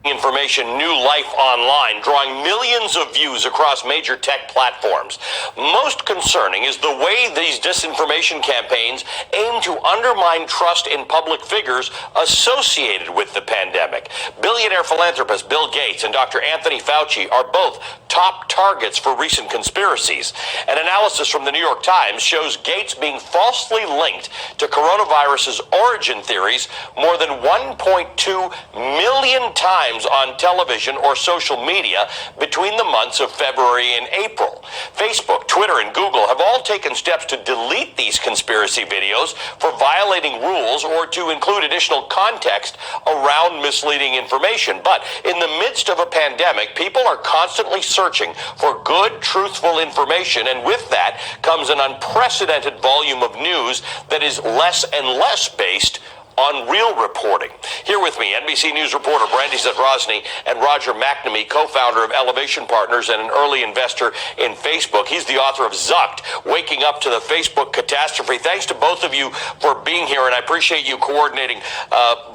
information new life online, drawing millions of views across major tech platforms. Most concerning is the way these disinformation campaigns aim to undermine trust in public figures associated with the pandemic. Billionaire philanthropist Bill Gates and Dr. Anthony Fauci are both top targets for recent conspiracies. An analysis from the New York Times shows Gates being falsely linked to coronavirus's origin theories more than 1.2 million times on television or social media between the months of February and April. Facebook, Twitter, and Google have all taken steps to delete these conspiracy videos for violating rules or to include additional context around misleading information. But in the midst of a pandemic, people are constantly searching for good, truthful information, and with that comes an unprecedented volume of news that is less and less based on real reporting. Here with me, NBC News reporter Brandy Zadrozny and Roger McNamee, co-founder of Elevation Partners and an early investor in Facebook. He's the author of Zucked, Waking Up to the Facebook Catastrophe. Thanks to both of you for being here, and I appreciate you coordinating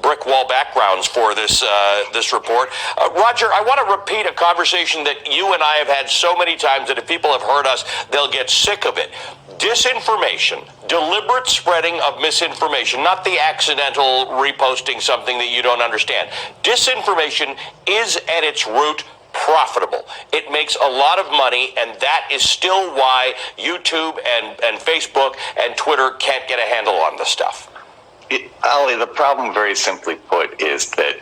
brick wall backgrounds for this report. Roger, I want to repeat a conversation that you and I have had so many times that if people have heard us, they'll get sick of it. Disinformation, deliberate spreading of misinformation, not the accidental reposting something that you don't understand. Disinformation is at its root profitable. It makes a lot of money, and that is still why YouTube and Facebook and Twitter can't get a handle on this stuff. Ali, the problem, very simply put, is that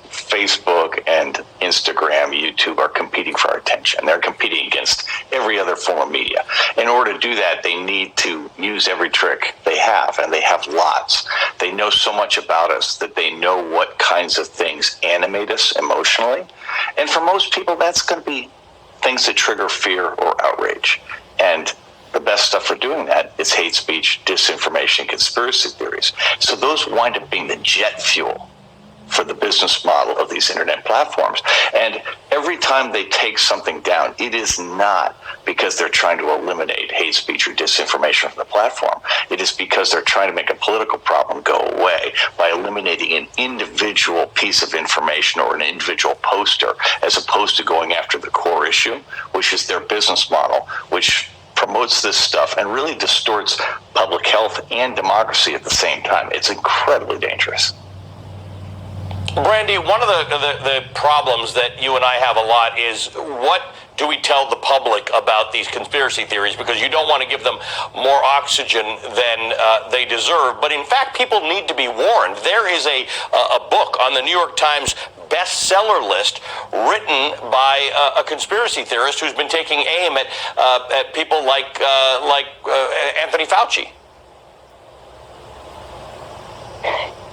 Facebook and Instagram, YouTube are competing for our attention. They're competing against every other form of media. In order to do that, they need to use every trick they have, and they have lots. They know so much about us that they know what kinds of things animate us emotionally. And for most people, that's going to be things that trigger fear or outrage. And the best stuff for doing that is hate speech, disinformation, conspiracy theories. So those wind up being the jet fuel for the business model of these internet platforms. And every time they take something down, it is not because they're trying to eliminate hate speech or disinformation from the platform. It is because they're trying to make a political problem go away by eliminating an individual piece of information or an individual poster, as opposed to going after the core issue, which is their business model, which promotes this stuff and really distorts public health and democracy at the same time. It's incredibly dangerous. Brandy, one of the problems that you and I have a lot is what do we tell the public about these conspiracy theories, because you don't want to give them more oxygen than they deserve. But in fact, people need to be warned. There is a book on the New York Times bestseller list written by a conspiracy theorist who's been taking aim at people like Anthony Fauci.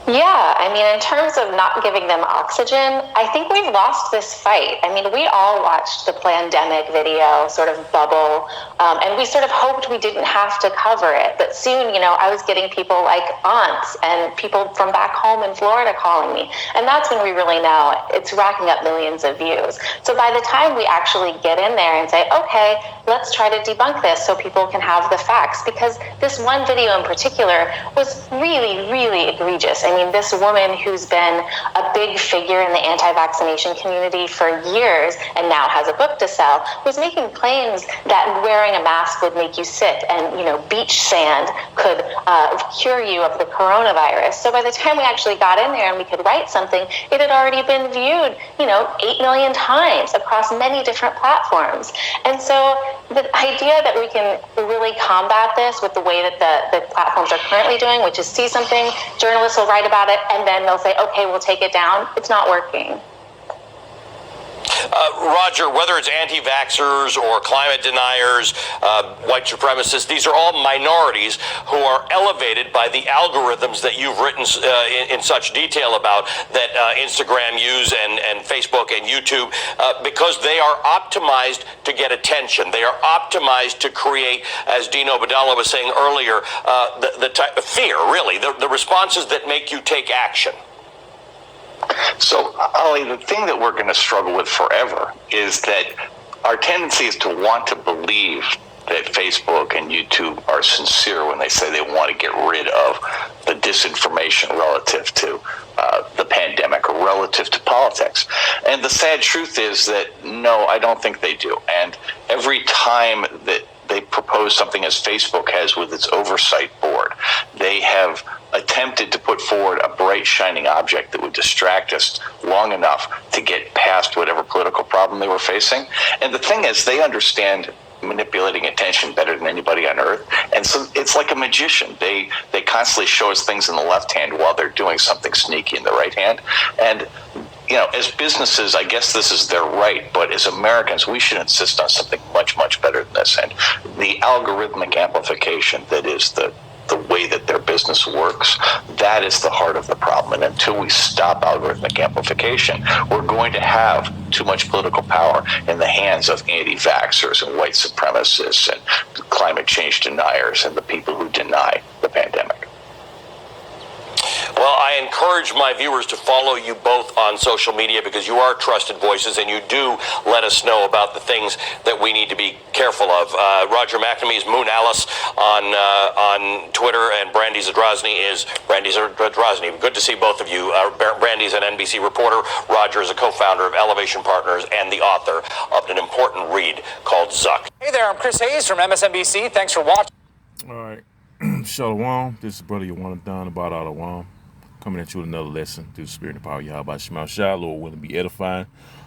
Yeah, I mean, in terms of not giving them oxygen, I think we've lost this fight. I mean, we all watched the pandemic video sort of bubble, and we sort of hoped we didn't have to cover it. But soon, I was getting people like aunts and people from back home in Florida calling me. And that's when we really know it's racking up millions of views. So by the time we actually get in there and say, okay, let's try to debunk this so people can have the facts, because this one video in particular was really, really egregious. I mean, this woman who's been a big figure in the anti-vaccination community for years and now has a book to sell was making claims that wearing a mask would make you sick and, beach sand could cure you of the coronavirus. So by the time we actually got in there and we could write something, it had already been viewed, 8 million times across many different platforms. And so the idea that we can really combat this with the way that the platforms are currently doing, which is see something, journalists will write about it, and then they'll say, okay, we'll take it down. It's not working. Roger, whether it's anti-vaxxers or climate deniers, white supremacists, these are all minorities who are elevated by the algorithms that you've written in such detail about, that Instagram use and Facebook and YouTube, because they are optimized to get attention. They are optimized to create, as Dean Obeidallah was saying earlier, the type of fear, really, the responses that make you take action. So, Ali, the thing that we're going to struggle with forever is that our tendency is to want to believe that Facebook and YouTube are sincere when they say they want to get rid of the disinformation relative to the pandemic, or relative to politics. And the sad truth is that, no, I don't think they do. And every time that they propose something as Facebook has with its oversight board, they have attempted to put forward a bright, shining object that would distract us long enough to get past whatever political problem they were facing. And the thing is, they understand manipulating attention better than anybody on earth, and so it's like a magician. They constantly show us things in the left hand while they're doing something sneaky in the right hand. And as businesses, I guess this is their right, but as Americans, we should insist on something much, much better than this. And the algorithmic amplification that is the way that their business works, that is the heart of the problem. And until we stop algorithmic amplification, we're going to have too much political power in the hands of anti-vaxxers and white supremacists and climate change deniers and the people who deny the pandemic. Well, I encourage my viewers to follow you both on social media because you are trusted voices and you do let us know about the things that we need to be careful of. Roger McNamee's Moon Alice on Twitter, and Brandy Zadrozny is Brandy Zadrozny. Good to see both of you. Brandy's an NBC reporter. Roger is a co-founder of Elevation Partners and the author of an important read called Zuck. Hey there, I'm Chris Hayes from MSNBC. Thanks for watching. All right. Shalom. This is Brother Yawan Don about Alawam. Coming at you with another lesson through the spirit and power of Yahweh Shema Shah. Lord, willing to be edifying.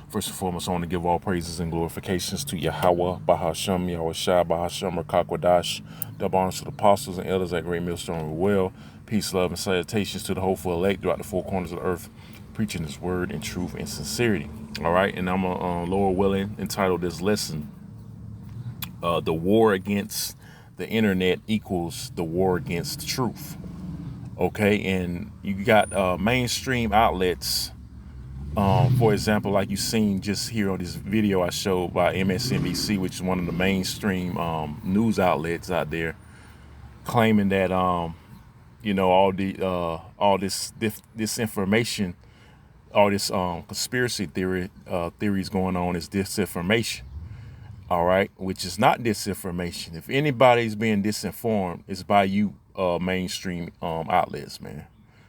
First and foremost, I want to give all praises and glorifications to Yahweh, Bahasham, Yahweh Shah, Bahasham, Rakakwadash, double honors to the apostles and elders at Great Millstone Well. Peace, love, and salutations to the hopeful elect throughout the four corners of the earth, preaching His word in truth and sincerity. All right, and I'm Lord willing, entitled this lesson, The War Against the Internet Equals the War Against Truth. Okay, and you got mainstream outlets, for example, like you've seen just here on this video I showed by MSNBC, which is one of the mainstream news outlets out there, claiming that all this information, all this conspiracy theories going on is disinformation. All right, which is not disinformation. If anybody's being disinformed, it's by you mainstream outlets, man,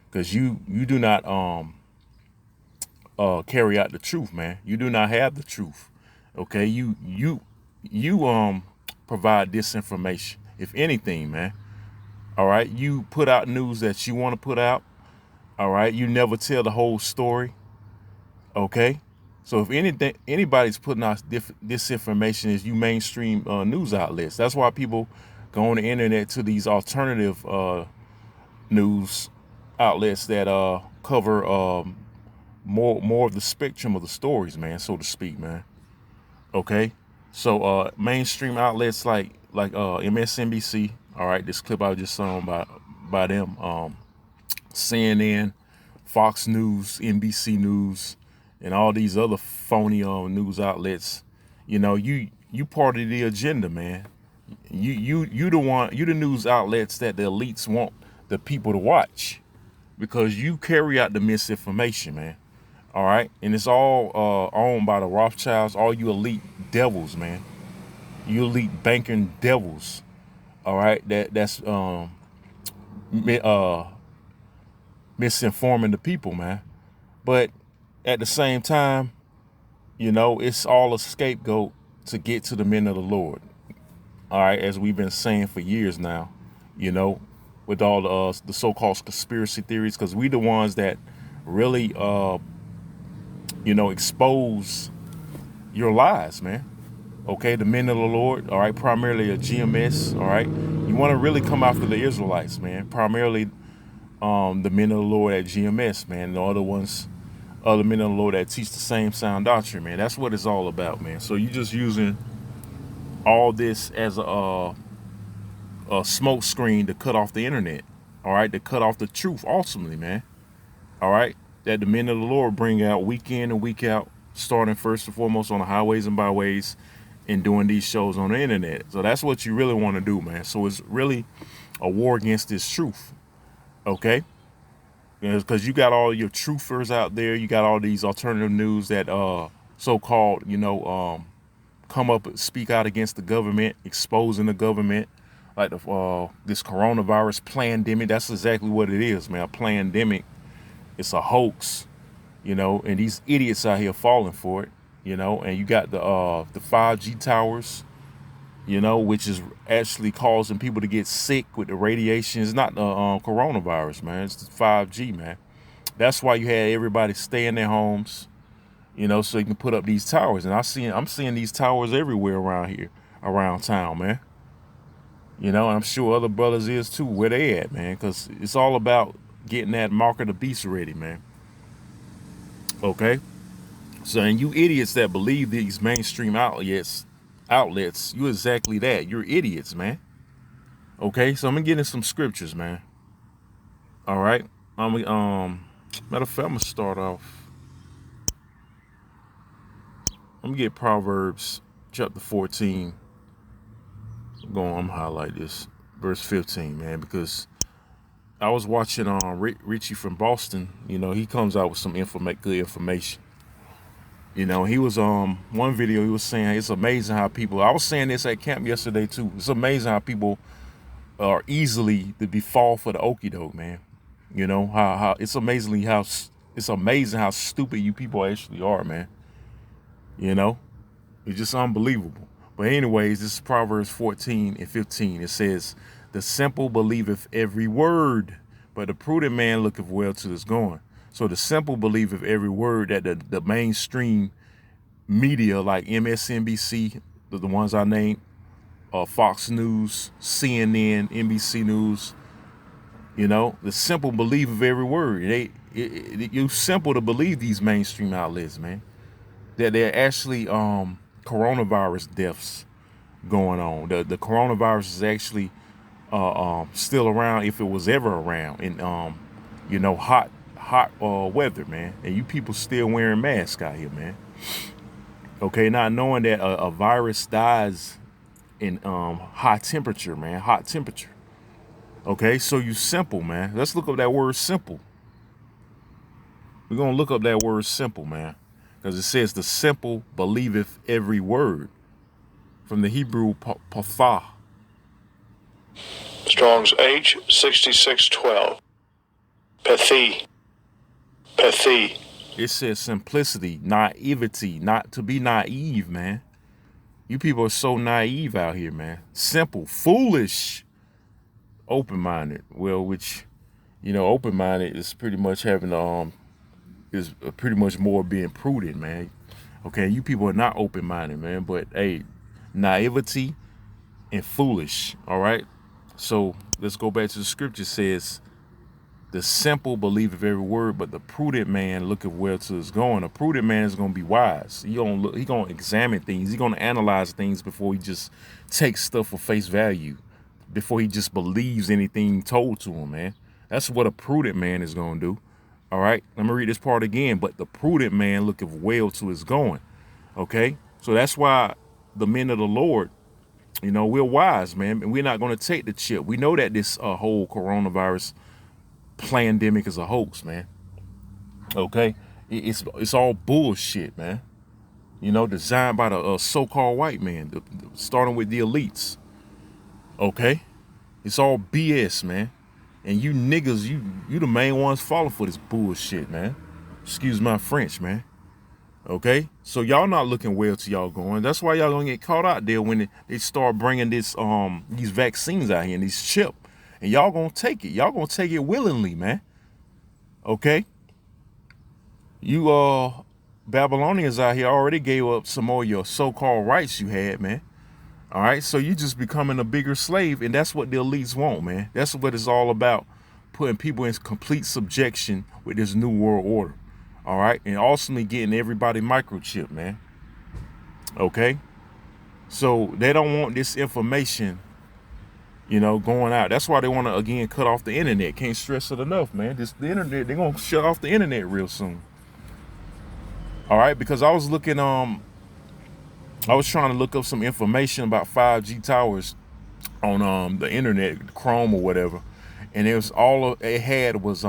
because you do not carry out the truth, man. You do not have the truth. Okay, you provide disinformation, if anything, man. All right, you put out news that you want to put out. All right, you never tell the whole story. Okay, so if anybody's putting out disinformation, is you mainstream news outlets. That's why people go on the internet to these alternative news outlets that cover more of the spectrum of the stories, man, so to speak, man. Okay, so mainstream outlets like MSNBC. All right, this clip I just saw by them, CNN, Fox News, NBC News, and all these other phony news outlets. You part of the agenda, man. You the news outlets that the elites want the people to watch, because you carry out the misinformation, man. All right, and it's all owned by the Rothschilds, all you elite devils, man. You elite banking devils. All right, that's misinforming the people, man. But at the same time, it's all a scapegoat to get to the men of the Lord. All right, as we've been saying for years now, with all the so-called conspiracy theories, because we the ones that really, expose your lies, man. Okay, the men of the Lord, all right, primarily a GMS, all right. You want to really come after the Israelites, man, primarily the men of the Lord at GMS, man, the other men of the Lord that teach the same sound doctrine, man. That's what it's all about, man. So you're just using all this as a smoke screen to cut off the internet, all right, to cut off the truth ultimately, man. All right, that the men of the Lord bring out week in and week out, starting first and foremost on the highways and byways and doing these shows on the internet. So that's what you really want to do, man. So it's really a war against this truth, okay? Because you got all your truthers out there. You got all these alternative news that so-called, come up and speak out against the government, exposing the government, like this coronavirus pandemic. That's exactly what it is, man. A pandemic. It's a hoax. you know, and these idiots out here falling for it, you know, and you got the 5G towers, you know, which is actually causing people to get sick with the radiation. It's not the coronavirus, man. It's the 5G, man. That's why you had everybody stay in their homes, you know, so you can put up these towers. And I'm seeing these towers everywhere around here, around town, man. You know, and I'm sure other brothers is too. Where they at, man? Because it's all about getting that mark of the beast ready, man. Okay? So, and you idiots that believe these mainstream outlets, you exactly that. You're idiots, man. Okay? So I'm going to get in some scriptures, man. All right? Matter of fact, I'm going to start off. I'm going to get Proverbs chapter 14. I'm going to highlight this. Verse 15, man, because I was watching Richie from Boston. You know, he comes out with some good information. You know, he was one video he was saying it's amazing how people, I was saying this at camp yesterday too. It's amazing how people are easily to be fall for the okie doke, man. You know, how it's amazing how stupid you people actually are, man. You know, it's just unbelievable. But anyways, this is Proverbs 14 and 15. It says, the simple believeth every word, but the prudent man looketh well to his going. So the simple believeth every word that the mainstream media like MSNBC, the ones I named, Fox News, CNN, NBC News, you know, the simple believeth every word. It's simple to believe these mainstream outlets, man, that they're actually coronavirus deaths going on. The coronavirus is actually still around, if it was ever around, in you know, hot weather, man. And you people still wearing masks out here, man. Okay, not knowing that a virus dies in high temperature, man. Hot temperature. Okay, so you simple, man. Let's look up that word simple. We're gonna look up that word simple, man, because it says the simple believeth every word, from the Hebrew pathah. Strong's H6612. Pathi. It says simplicity, naivety, not to be naive, man. You people are so naive out here, man. Simple, foolish, open-minded. Well, which, you know, open-minded is pretty much having is pretty much more being prudent, man. Okay, you people are not open-minded, man. But hey, naivety and foolish. All right. So let's go back to the scripture. It says, the simple believeth every word, but the prudent man looketh well to his going. A prudent man is going to be wise. He gonna examine things. He gonna analyze things before he just takes stuff for face value, before he just believes anything told to him, man. That's what a prudent man is going to do. All right, let me read this part again. But the prudent man looketh well to his going. Okay, so that's why the men of the Lord, you know, we're wise, man, and we're not going to take the chip. We know that this whole coronavirus pandemic is a hoax, man. Okay, it's all bullshit, man. You know, designed by the so-called white man, starting with the elites. Okay, it's all BS, man. And you niggas, you the main ones falling for this bullshit, man. Excuse my French, man. Okay, so y'all not looking well to y'all going. That's why y'all gonna get caught out there when they start bringing this these vaccines out here and these chips. And y'all gonna take it. Y'all gonna take it willingly, man. Okay? You Babylonians out here already gave up some more of your so-called rights you had, man. All right? So you just becoming a bigger slave, and that's what the elites want, man. That's what it's all about. Putting people in complete subjection with this new world order. All right? And ultimately getting everybody microchipped, man. Okay? So they don't want this information, you know, going out. That's why they want to, again, cut off the internet. Can't stress it enough, man. The internet, they're going to shut off the internet real soon. All right, because I was looking, I was trying to look up some information about 5G towers on the internet, Chrome or whatever. And it was all it had was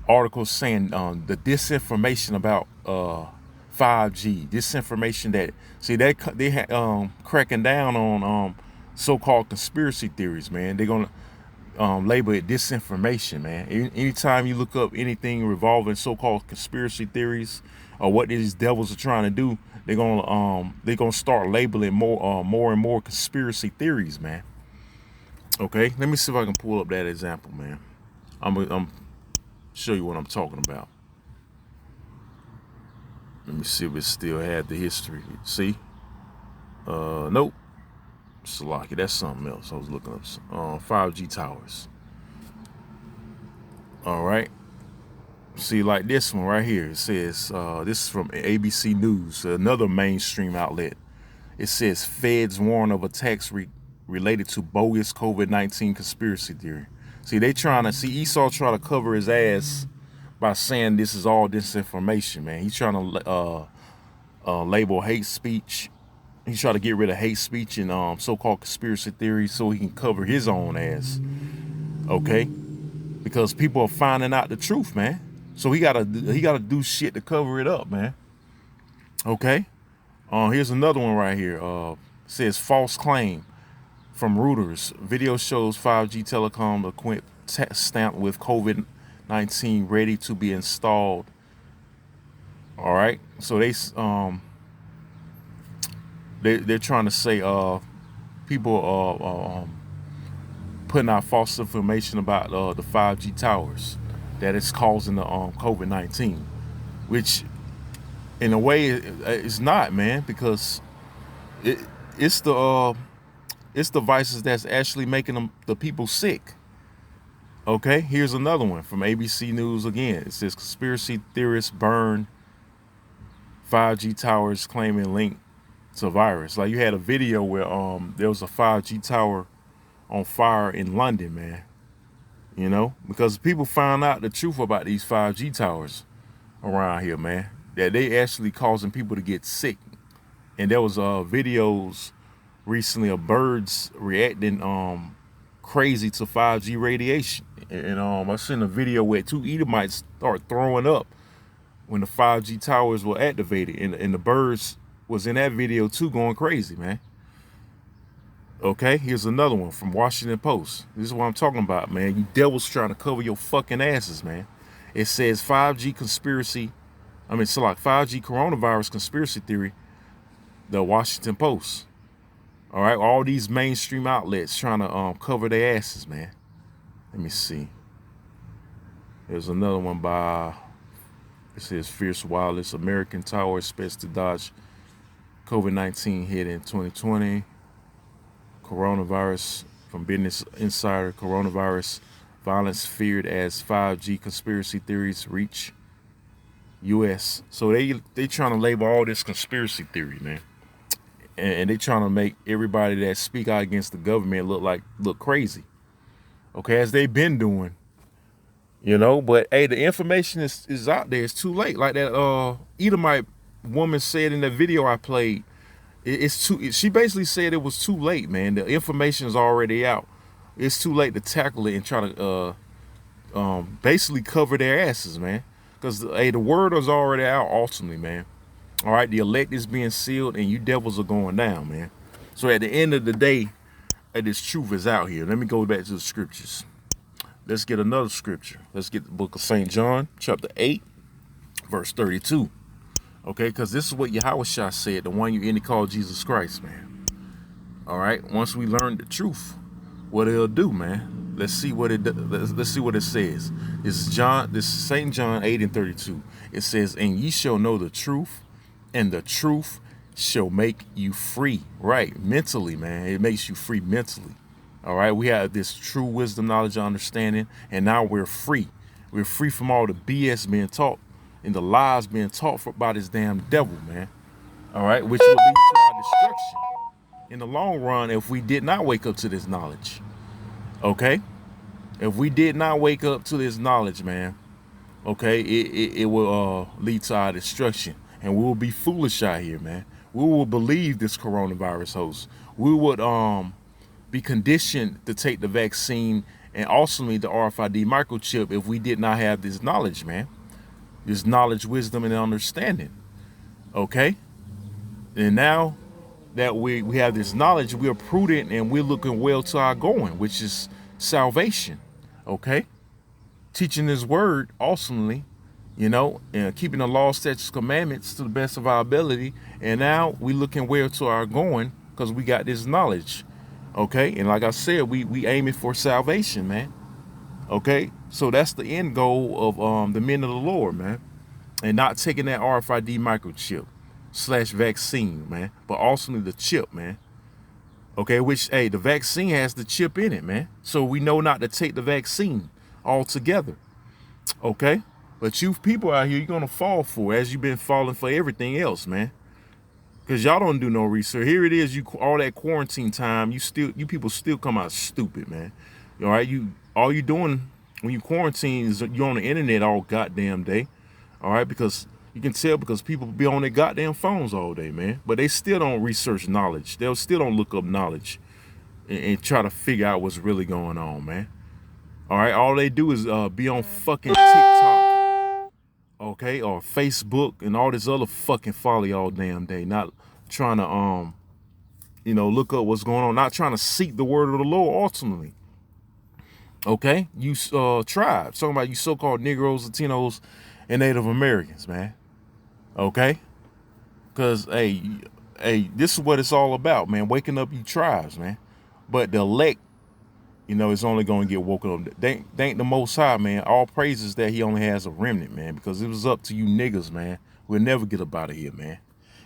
articles saying the disinformation about 5G. Disinformation that, see, they cracking down on so-called conspiracy theories, man. They're gonna label it disinformation, man. Anytime you look up anything revolving so-called conspiracy theories or what these devils are trying to do, they're gonna start labeling more and more conspiracy theories, man. Okay, let me see if I can pull up that example, man. I'm show you what I'm talking about. Let me see if it still had the history. See? Nope. Salaki, that's something else. I was looking up 5G towers. All right. See, like this one right here. It says, this is from ABC News, another mainstream outlet. It says, feds warn of attacks related to bogus COVID-19 conspiracy theory. See, Esau trying to cover his ass by saying this is all disinformation, man. He's trying to label hate speech. He's trying to get rid of hate speech and so-called conspiracy theories so he can cover his own ass. Okay? Because people are finding out the truth, man. So he gotta do shit to cover it up, man. Okay? Here's another one right here. Says false claim from Reuters. Video shows 5G telecom equipment stamped with COVID-19 ready to be installed. All right? So they're trying to say people are putting out false information about the 5G towers, that it's causing the COVID-19, which in a way it's not, man, because it's the viruses that's actually making the people sick. Okay, here's another one from ABC News again. It says conspiracy theorists burn 5G towers claiming link to virus. Like you had a video where there was a 5G tower on fire in London, man. You know, because people found out the truth about these 5G towers around here, man, that they actually causing people to get sick. And there was videos recently of birds reacting crazy to 5G radiation. And I seen a video where 2 Edomites start throwing up when the 5G towers were activated, and the birds was in that video too, going crazy, man. Okay, here's another one from Washington Post. This is what I'm talking about, man. You devils trying to cover your fucking asses, man. It says 5G coronavirus conspiracy theory, the Washington Post. All right, all these mainstream outlets trying to cover their asses, man. Let me see. There's another one by, it says Fierce Wireless, American Tower expects to dodge COVID-19 hit in 2020. Coronavirus from Business Insider. Coronavirus violence feared as 5G conspiracy theories reach U.S. So they trying to label all this conspiracy theory, man, and they trying to make everybody that speak out against the government look crazy. Okay, as they've been doing, you know. But hey, the information is out there. It's too late. Like that Edomite woman said in the video I played. She basically said it was too late, man. The information is already out. It's too late to tackle it and try to basically cover their asses, man. Because hey, the word is already out ultimately, man. All right, the elect is being sealed and you devils are going down, man. So at the end of the day, this truth is out here. Let me go back to the scriptures. Let's get another scripture. Let's get the book of St. John, chapter 8, verse 32. Okay, because this is what Yahushua said, the one you called Jesus Christ, man. All right, once we learn the truth, what it'll do, man. Let's see what let's see what it says. This is St. John 8 and 32. It says, and ye shall know the truth, and the truth shall make you free. Right, mentally, man. It makes you free mentally. All right, we have this true wisdom, knowledge, and understanding, and now we're free. We're free from all the BS being taught and the lies being taught by this damn devil, man. All right, which will lead to our destruction in the long run if we did not wake up to this knowledge. Okay, if we did not wake up to this knowledge, man, okay, it will lead to our destruction, and we will be foolish out here, man. We will believe this coronavirus host. We would be conditioned to take the vaccine and ultimately the RFID microchip if we did not have this knowledge, man. This knowledge, wisdom, and understanding. Okay? And now that we have this knowledge, we are prudent and we're looking well to our going, which is salvation, okay? Teaching his word awesomely, you know, and keeping the law, statutes, commandments to the best of our ability. And now we looking where to our going because we got this knowledge, okay? And like I said, we aiming for salvation, man, okay? So that's the end goal of the men of the Lord, man, and not taking that RFID microchip / vaccine, man, but ultimately the chip, man. Okay, which, hey, the vaccine has the chip in it, man. So we know not to take the vaccine altogether. Okay? But you people out here, you're going to fall for it, as you've been falling for everything else, man. Because y'all don't do no research. Here it is, all that quarantine time, you people still come out stupid, man. All right? All you doing when you quarantine is you're on the internet all goddamn day. All right? Because you can tell because people be on their goddamn phones all day, man. But they still don't research knowledge. They still don't look up knowledge and try to figure out what's really going on, man. All right, all they do is be on fucking TikTok, okay, or Facebook and all this other fucking folly all damn day. Not trying to you know, look up what's going on. Not trying to seek the word of the Lord ultimately. Okay, you tribes talking about you so-called Negroes, Latinos, and Native Americans, man. Okay, because hey, this is what it's all about, man. Waking up you tribes, man. But the elect, you know, is only going to get woken up. Thank the Most High, man. All praises that he only has a remnant, man. Because it was up to you niggas, man. We'll never get up out of here, man.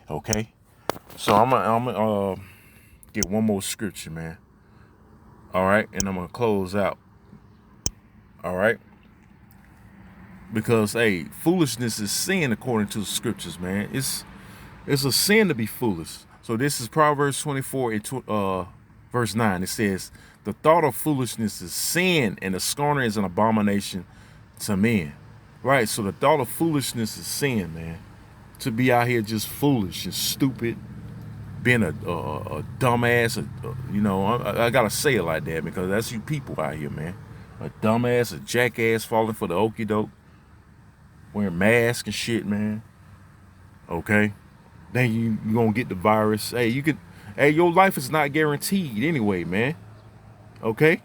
Okay, so I'm gonna get one more scripture, man. All right, and I'm gonna close out. All right. Because, hey, foolishness is sin according to the scriptures, man. It's a sin to be foolish. So this is Proverbs 24 and verse 9. It says, the thought of foolishness is sin, and the scorner is an abomination to men. Right? So the thought of foolishness is sin, man. To be out here just foolish and stupid, being a dumbass, you know, I got to say it like that because that's you people out here, man. A dumbass, a jackass falling for the okie doke. Wearing masks and shit, man. Okay, then you gonna get the virus. Hey, your life is not guaranteed anyway, man. Okay,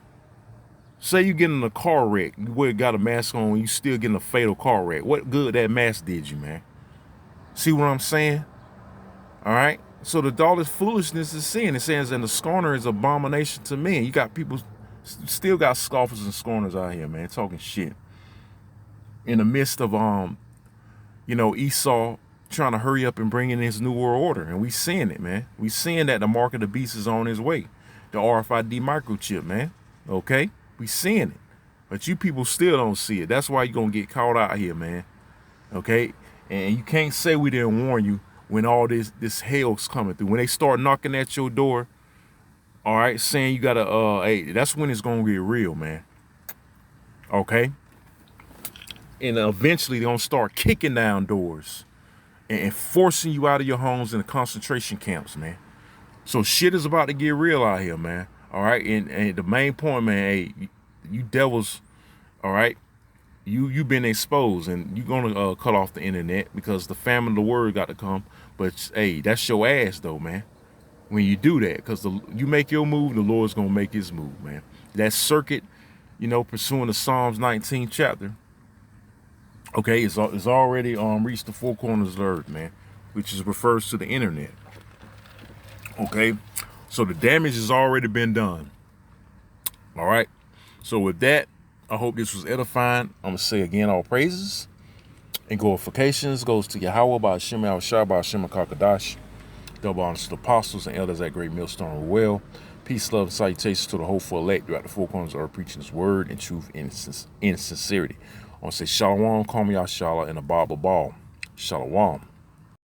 say you get in a car wreck, you got a mask on, you still getting a fatal car wreck. What good that mask did you, man? See what I'm saying? All right. So the thought of foolishness is sin. It says, and the scorner is abomination to men. You got people, still got scoffers and scorners out here, man, talking shit. In the midst of, you know, Esau trying to hurry up and bring in his new world order. And we seeing it, man. We seeing that the mark of the beast is on his way. The RFID microchip, man. Okay? We seeing it. But you people still don't see it. That's why you're going to get caught out here, man. Okay? And you can't say we didn't warn you when all this hell's coming through. When they start knocking at your door, all right, saying you got to, hey, that's when it's going to get real, man. Okay? And eventually they're going to start kicking down doors and forcing you out of your homes in the concentration camps, man. So shit is about to get real out here, man. All right. And the main point, man, hey, you devils, all right, you've been exposed and you're going to cut off the internet because the famine of the word got to come. But, hey, that's your ass, though, man, when you do that, because you make your move, the Lord's going to make his move, man. That circuit, you know, pursuing the Psalms 19 chapter, okay, it's already reached the four corners of the earth, man, which refers to the internet. Okay, so the damage has already been done. All right, so with that, I hope this was edifying. I'm gonna say again, all praises and glorifications goes to Yahweh by Hashem Al-Shah by Hashem Kakadash. Double honors to the apostles and elders at Great Millstone Well. Peace, love, and salutations to the hopeful elect throughout the four corners of earth, preaching his word in truth and in sincerity. I want to say shalom, call me Yashala, and a Baba Ball. Shalom.